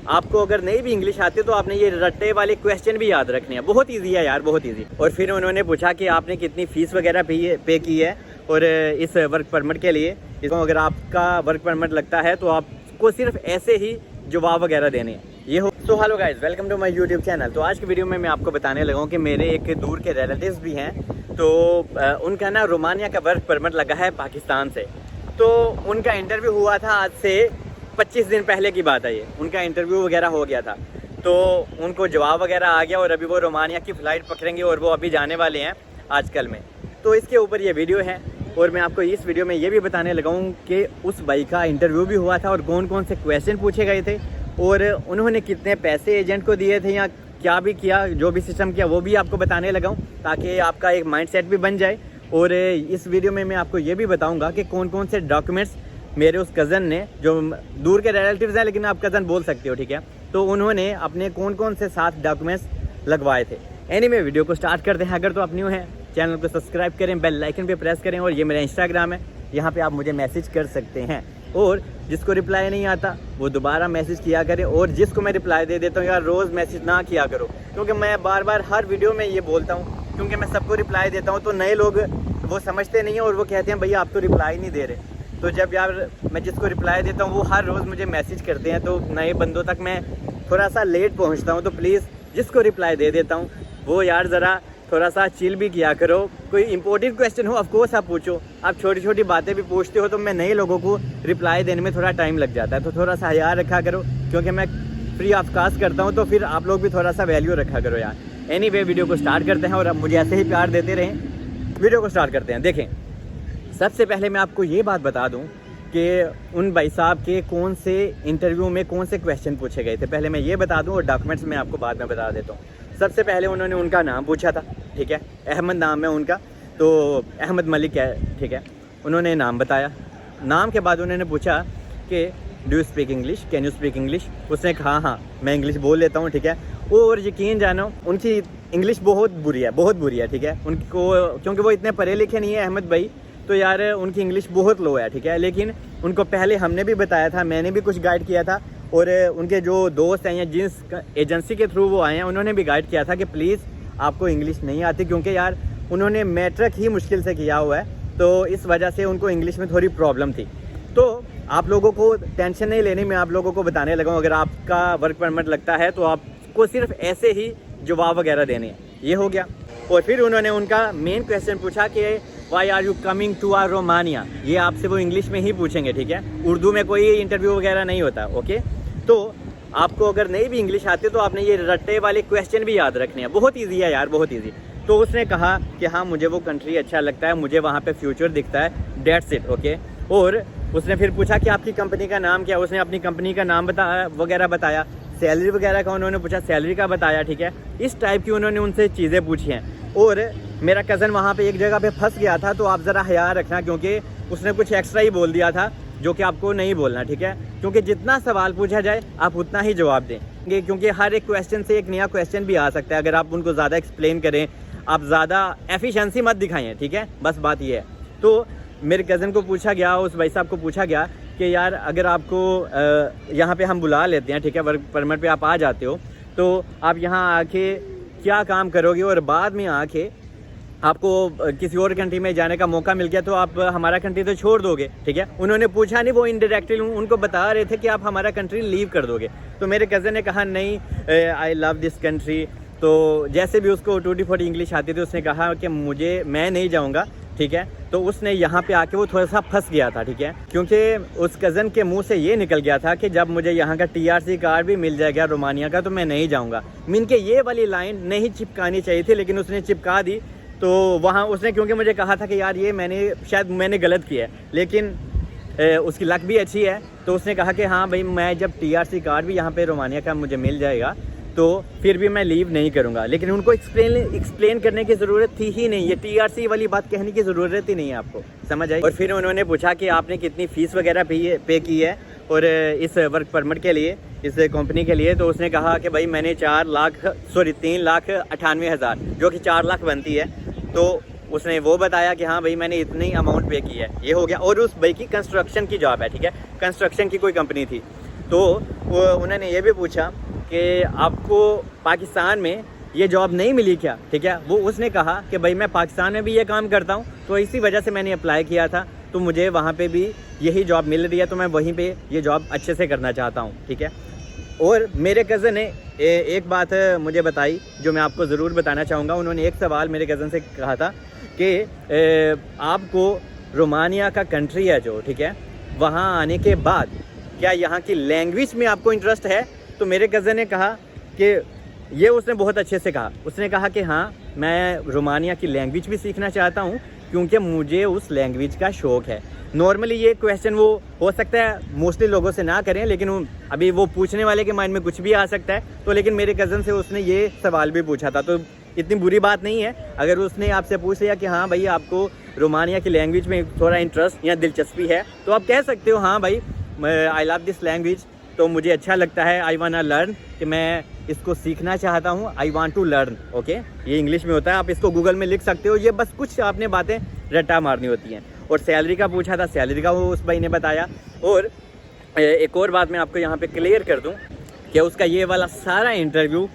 आपको अगर नहीं भी इंग्लिश आती तो आपने ये रट्टे वाले क्वेश्चन भी याद रखने हैं। बहुत ईजी है यार, बहुत ईजी। और फिर उन्होंने पूछा कि आपने कितनी फ़ीस वगैरह पे की है और इस वर्क परमिट के लिए। इसको अगर आपका वर्क परमिट लगता है तो आपको सिर्फ ऐसे ही जवाब वगैरह देने हैं। ये हो तो hello guys, welcome to my YouTube channel. तो आज की वीडियो में मैं आपको बताने लगा हूँ कि मेरे एक दूर के रिलेटिव्स भी हैं, तो उनका ना रोमानिया का वर्क परमिट लगा है पाकिस्तान से। तो उनका इंटरव्यू हुआ था, आज से 25 दिन पहले की बात है ये। उनका इंटरव्यू वगैरह हो गया था, तो उनको जवाब वगैरह आ गया और अभी वो रोमानिया की फ़्लाइट पकड़ेंगे और वो अभी जाने वाले हैं आजकल में। तो इसके ऊपर ये वीडियो है और मैं आपको इस वीडियो में ये भी बताने लगा हूँ कि उस भाई का इंटरव्यू भी हुआ था और कौन कौन से क्वेश्चन पूछे गए थे और उन्होंने कितने पैसे एजेंट को दिए थे या क्या भी किया, जो भी सिस्टम किया वो भी आपको बताने लगा हूँ, ताकि आपका एक माइंडसेट भी बन जाए। और इस वीडियो में मैं आपको ये भी बताऊँगा कि कौन कौन से डॉक्यूमेंट्स मेरे उस कज़न ने, जो दूर के रिलेटिव्स हैं लेकिन आप कज़न बोल सकते हो, ठीक है, तो उन्होंने अपने कौन कौन से 7 डॉक्यूमेंट्स लगवाए थे। एनीवे वीडियो को स्टार्ट करते हैं। अगर तो आप न्यू हैं चैनल को सब्सक्राइब करें, बेल आइकन पे प्रेस करें और ये मेरा इंस्टाग्राम है, यहाँ पे आप मुझे मैसेज कर सकते हैं। और जिसको रिप्लाई नहीं आता वो दोबारा मैसेज किया करें, और जिसको मैं रिप्लाई दे देता हूँ यार रोज़ मैसेज ना किया करो, क्योंकि मैं बार बार हर वीडियो में ये बोलता हूँ, क्योंकि मैं सबको रिप्लाई देता हूँ तो नए लोग वो समझते नहीं हैं और वो कहते हैं भैया आप तो रिप्लाई नहीं दे रहे। तो जब यार मैं जिसको रिप्लाई देता हूँ वो हर रोज़ मुझे मैसेज करते हैं, तो नए बंदों तक मैं थोड़ा सा लेट पहुँचता हूँ। तो प्लीज़ जिसको रिप्लाई दे देता हूँ वो यार ज़रा थोड़ा सा चिल भी किया करो। कोई इंपॉर्टेंट क्वेश्चन हो ऑफकोर्स आप पूछो, आप छोटी छोटी बातें भी पूछते हो तो मैं नए लोगों को रिप्लाई देने में थोड़ा टाइम लग जाता है, तो थोड़ा सा याद रखा करो, क्योंकि मैं फ्री ऑफ कास्ट करता हूँ, तो फिर आप लोग भी थोड़ा सा वैल्यू रखा करो यार। एनीवे वीडियो को स्टार्ट करते हैं और अब मुझे ऐसे ही प्यार देते रहें। वीडियो को स्टार्ट करते हैं। देखें, सबसे पहले मैं आपको ये बात बता दूँ कि उन भाई साहब के कौन से इंटरव्यू में कौन से क्वेश्चन पूछे गए थे, पहले मैं ये बता दूं और डॉक्यूमेंट्स मैं आपको बाद में बता देता हूँ। सबसे पहले उन्होंने उनका नाम पूछा था, ठीक है, अहमद नाम है उनका, तो अहमद मलिक है, ठीक है। उन्होंने नाम बताया। नाम के बाद उन्होंने पूछा कि do you speak English, can you speak English. उसने कहा हाँ मैं इंग्लिश बोल लेता हूँ, ठीक है। और यकीन जानो उनकी इंग्लिश बहुत बुरी है, बहुत बुरी है, ठीक है। उनको क्योंकि वो इतने पढ़े लिखे नहीं है अहमद भाई, तो यार उनकी इंग्लिश बहुत लो है, ठीक है। लेकिन उनको पहले हमने भी बताया था, मैंने भी कुछ गाइड किया था, और उनके जो दोस्त हैं या जिस एजेंसी के थ्रू वो आए हैं उन्होंने भी गाइड किया था कि प्लीज़ आपको इंग्लिश नहीं आती, क्योंकि यार उन्होंने मैट्रिक ही मुश्किल से किया हुआ है, तो इस वजह से उनको इंग्लिश में थोड़ी प्रॉब्लम थी। तो आप लोगों को टेंशन नहीं लेनी, मैं आप लोगों को बताने लगा हूँ। अगर आपका वर्क परमिट लगता है तो आपको सिर्फ ऐसे ही जवाब वगैरह देने हैं। ये हो गया। और फिर उन्होंने उनका मेन क्वेश्चन पूछा कि why are you coming to our Romania. ये आपसे वो इंग्लिश में ही पूछेंगे, ठीक है, उर्दू में कोई इंटरव्यू वगैरह नहीं होता, ओके। तो आपको अगर नहीं भी इंग्लिश आती तो आपने ये रट्टे वाले क्वेश्चन भी याद रखने हैं। बहुत ईजी है यार, बहुत ईजी। तो उसने कहा कि हाँ मुझे वो कंट्री अच्छा लगता है, मुझे वहाँ पे फ्यूचर दिखता है, डेट्स इट, ओके। और उसने फिर पूछा कि आपकी कंपनी का नाम क्या है। उसने अपनी कंपनी का नाम वगैरह बताया। सैलरी वगैरह का उन्होंने पूछा, सैलरी का बताया, ठीक है। इस टाइप की उन्होंने उनसे चीज़ें पूछी हैं। और मेरा कज़न वहाँ पे एक जगह पे फंस गया था, तो आप ज़रा हया रखना, क्योंकि उसने कुछ एक्स्ट्रा ही बोल दिया था जो कि आपको नहीं बोलना, ठीक है। क्योंकि जितना सवाल पूछा जाए आप उतना ही जवाब दें, क्योंकि हर एक क्वेश्चन से एक नया क्वेश्चन भी आ सकता है। अगर आप उनको ज़्यादा एक्सप्लेन करें, आप ज़्यादा एफिशिएंसी मत दिखाएं, ठीक है, बस बात ये है। तो मेरे कज़न को पूछा गया, उस भाई साहब को पूछा गया कि यार अगर आपको यहाँ पे हम बुला लेते हैं, ठीक है, वर्क परमिट पे आप आ जाते हो, तो आप यहाँ आके क्या काम करोगे, और बाद में आके आपको किसी और कंट्री में जाने का मौका मिल गया तो आप हमारा कंट्री तो छोड़ दोगे, ठीक है। उन्होंने पूछा नहीं, वो इनडायरेक्टली उनको बता रहे थे कि आप हमारा कंट्री लीव कर दोगे। तो मेरे कज़न ने कहा नहीं, आई लव दिस कंट्री। तो जैसे भी उसको टूटी फूटी इंग्लिश आती थी, उसने कहा कि मैं नहीं जाऊँगा, ठीक है। तो उसने यहाँ पे आके वो थोड़ा सा फंस गया था, ठीक है, क्योंकि उस कज़न के मुंह से ये निकल गया था कि जब मुझे यहाँ का TRC कार्ड भी मिल जाएगा रोमानिया का तो मैं नहीं जाऊँगा। मीन के ये वाली लाइन नहीं चिपकानी चाहिए थी, लेकिन उसने चिपका दी। तो वहाँ उसने क्योंकि मुझे कहा था कि यार ये मैंने गलत किया है, लेकिन उसकी लक भी अच्छी है। तो उसने कहा कि हाँ भाई मैं जब TRC कार्ड भी यहाँ पे रोमानिया का मुझे मिल जाएगा तो फिर भी मैं लीव नहीं करूँगा। लेकिन उनको एक्सप्लेन करने की ज़रूरत थी ही नहीं, ये TRC वाली बात कहने की ज़रूरत ही नहीं है, आपको समझ आई। और फिर उन्होंने पूछा कि आपने कितनी फ़ीस वगैरह पे की है और इस वर्क परमिट के लिए, इस कंपनी के लिए। तो उसने कहा कि भाई मैंने 3,98,000 जो कि 4 लाख बनती है, तो उसने वो बताया कि हाँ भाई मैंने इतनी अमाउंट पे की है। ये हो गया। और उस भाई की कंस्ट्रक्शन की जॉब है, ठीक है, कंस्ट्रक्शन की कोई कंपनी थी। तो वो उन्होंने ये भी पूछा कि आपको पाकिस्तान में ये जॉब नहीं मिली क्या, ठीक है। वो उसने कहा कि भाई मैं पाकिस्तान में भी ये काम करता हूँ, तो इसी वजह से मैंने अप्लाई किया था, तो मुझे वहाँ पे भी यही जॉब मिल रही है, तो मैं वहीं पे ये जॉब अच्छे से करना चाहता हूँ, ठीक है। और मेरे कज़न ने एक बात मुझे बताई जो मैं आपको ज़रूर बताना चाहूँगा। उन्होंने एक सवाल मेरे कज़न से कहा था कि आपको रोमानिया का कंट्री है जो, ठीक है, वहाँ आने के बाद क्या यहाँ की लैंग्वेज में आपको इंटरेस्ट है। तो मेरे कज़न ने कहा कि ये उसने बहुत अच्छे से कहा। उसने कहा कि हाँ, मैं रोमानिया की लैंग्वेज भी सीखना चाहता हूँ क्योंकि मुझे उस लैंग्वेज का शौक़ है। नॉर्मली ये क्वेश्चन वो हो सकता है मोस्टली लोगों से ना करें, लेकिन अभी वो पूछने वाले के माइंड में कुछ भी आ सकता है। तो लेकिन मेरे कज़न से उसने ये सवाल भी पूछा था, तो इतनी बुरी बात नहीं है अगर उसने आपसे पूछ लिया कि हाँ भाई आपको रोमानिया की लैंग्वेज में थोड़ा इंटरेस्ट या दिलचस्पी है, तो आप कह सकते हो हाँ भाई आई लव दिस लैंग्वेज, तो मुझे अच्छा लगता है, आई वांट टू लर्न, कि मैं इसको सीखना चाहता हूँ, I want to learn, okay. ये इंग्लिश में होता है, आप इसको गूगल में लिख सकते हो। ये बस कुछ आपने बातें रट्टा मारनी होती हैं। और सैलरी का पूछा था, सैलरी का वो उस भाई ने बताया। और एक और बात मैं आपको यहाँ पे क्लियर कर दूँ कि उसका ये वाला सारा इंटरव्यू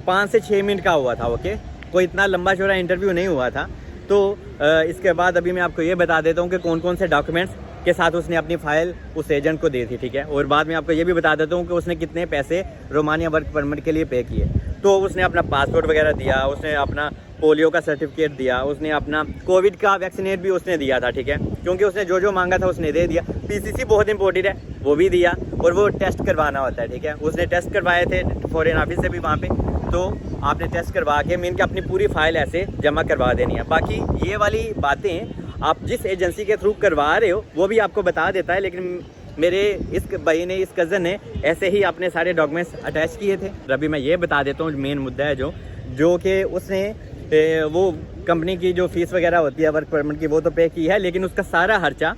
5 से 6 मिनट का हुआ था, ओके। कोई इतना लंबा चौड़ा इंटरव्यू नहीं हुआ था। तो इसके बाद अभी मैं आपको ये बता देता हूँ कि कौन कौन से डॉक्यूमेंट्स के साथ उसने अपनी फ़ाइल उस एजेंट को दी थी, ठीक है। और बाद में आपको ये भी बता देता हूँ कि उसने कितने पैसे रोमानिया वर्क परमिट के लिए पे किए। तो उसने अपना पासपोर्ट वगैरह दिया, उसने अपना पोलियो का सर्टिफिकेट दिया, उसने अपना कोविड का वैक्सीनेट भी उसने दिया था, ठीक है, क्योंकि उसने जो जो मांगा था उसने दे दिया। पीसीसी बहुत इंपॉर्टेंट है, वो भी दिया। और वो टेस्ट करवाना होता है, ठीक है, उसने टेस्ट करवाए थे फॉरेन ऑफिस से भी वहाँ पे। तो आपने टेस्ट करवा के मीन के अपनी पूरी फाइल ऐसे जमा करवा देनी है। बाकी ये वाली बातें आप जिस एजेंसी के थ्रू करवा रहे हो वो भी आपको बता देता है, लेकिन मेरे इस भाई ने, इस कज़न ने ऐसे ही अपने सारे डॉक्यूमेंट्स अटैच किए थे। अभी मैं ये बता देता हूँ मेन मुद्दा है जो कि उसने वो कंपनी की जो फ़ीस वगैरह होती है वर्क परमिट की वो तो पे की है, लेकिन उसका सारा खर्चा,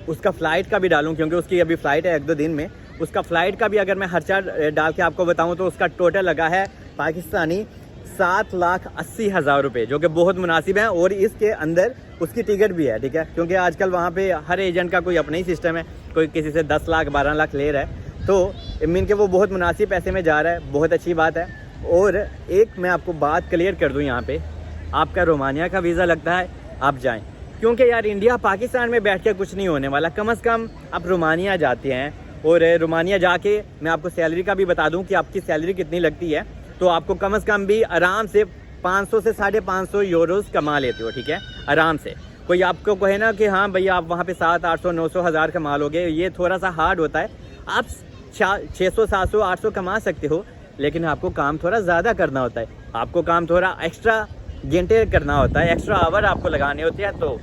उसका फ़्लाइट का भी डालूँ क्योंकि उसकी अभी फ़्लाइट है 1-2 दिन में, उसका फ़्लाइट का भी अगर मैं खर्चा डाल के आपको बताऊँ तो उसका टोटल लगा है पाकिस्तानी 7,80,000 रुपये, जो कि बहुत मुनासिब है। और इसके अंदर उसकी टिकट भी है, ठीक है, क्योंकि आजकल वहाँ पे हर एजेंट का कोई अपना ही सिस्टम है, कोई किसी से 10 लाख 12 लाख ले रहा है, तो मीन के वो बहुत मुनासिब पैसे में जा रहा है, बहुत अच्छी बात है। और एक मैं आपको बात क्लियर कर दूँ यहाँ पे, आपका रोमानिया का वीज़ा लगता है आप जाएँ, क्योंकि यार इंडिया पाकिस्तान में बैठ के कुछ नहीं होने वाला। कम से कम आप रोमानिया जाते हैं, और रोमानिया जाके मैं आपको सैलरी का भी बता दूँ कि आपकी सैलरी कितनी लगती है। तो आपको कम से कम भी आराम से 500 से 550 यूरोज़ कमा लेते हो, ठीक है, आराम से। कोई आपको कहे ना कि हाँ भैया आप वहाँ पे 700, 800, 900, 1000 कमा लोगे, ये थोड़ा सा हार्ड होता है। आप 600, 700, 800 कमा सकते हो, लेकिन आपको काम थोड़ा ज़्यादा करना होता है, आपको काम थोड़ा एक्स्ट्रा घंटे करना होता है, एक्स्ट्रा आवर आपको लगाने होते हैं। तो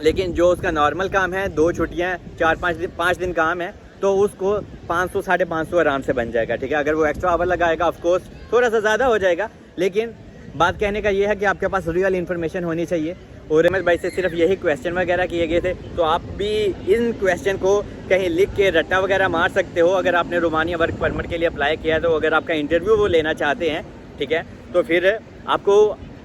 लेकिन जो उसका नॉर्मल काम है, 2 छुट्टियाँ, 4-5 दिन काम है, तो उसको 500, 550 आराम से बन जाएगा, ठीक है। अगर वो एक्स्ट्रा आवर लगाएगा ऑफकोर्स थोड़ा सा ज़्यादा हो जाएगा, लेकिन बात कहने का ये है कि आपके पास रियल इन्फॉर्मेशन होनी चाहिए। और एम एस भाई से सिर्फ यही क्वेश्चन वगैरह किए गए थे, तो आप भी इन क्वेश्चन को कहीं लिख के रट्टा वगैरह मार सकते हो। अगर आपने रोमानिया वर्क परमिट के लिए अप्लाई किया है, तो अगर आपका इंटरव्यू वो लेना चाहते हैं, ठीक है, तो फिर आपको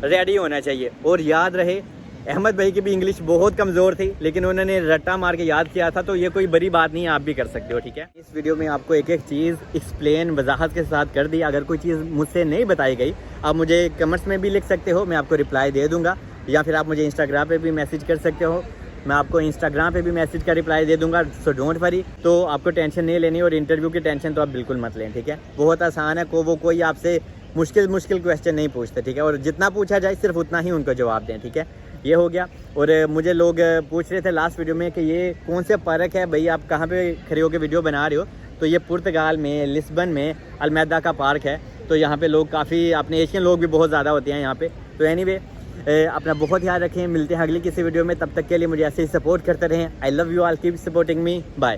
रेडी होना चाहिए। और याद रहे, अहमद भाई की भी इंग्लिश बहुत कमज़ोर थी, लेकिन उन्होंने रट्टा मार के याद किया था, तो ये कोई बड़ी बात नहीं है, आप भी कर सकते हो, ठीक है। इस वीडियो में आपको एक एक चीज़ एक्सप्लेन वजाहत के साथ कर दी। अगर कोई चीज़ मुझसे नहीं बताई गई, आप मुझे कमेंट्स में भी लिख सकते हो, मैं आपको रिप्लाई दे दूँगा, या फिर आप मुझे इंस्टाग्राम पे भी मैसेज कर सकते हो, मैं आपको इंस्टाग्राम पे भी मैसेज का रिप्लाई दे दूँगा। सो डोंट वरी, तो आपको टेंशन नहीं लेनी, और इंटरव्यू की टेंशन तो आप बिल्कुल मत लें, ठीक है। बहुत आसान है, कोई आपसे मुश्किल क्वेश्चन नहीं पूछते, ठीक है, और जितना पूछा जाए सिर्फ उतना ही उनको जवाब दें, ठीक है। ये हो गया। और मुझे लोग पूछ रहे थे लास्ट वीडियो में कि ये कौन से पार्क है भाई, आप कहाँ पे खड़े होकर वीडियो बना रहे हो। तो ये पुर्तगाल में लिस्बन में अलमेदा का पार्क है। तो यहाँ पे लोग काफ़ी, अपने एशियन लोग भी बहुत ज़्यादा होते हैं यहाँ पे। तो एनीवे, अपना बहुत ध्यान रखें, मिलते हैं अगली किसी वीडियो में, तब तक के लिए मुझे ऐसे ही सपोर्ट करते रहें। I love you all, keep supporting me, bye.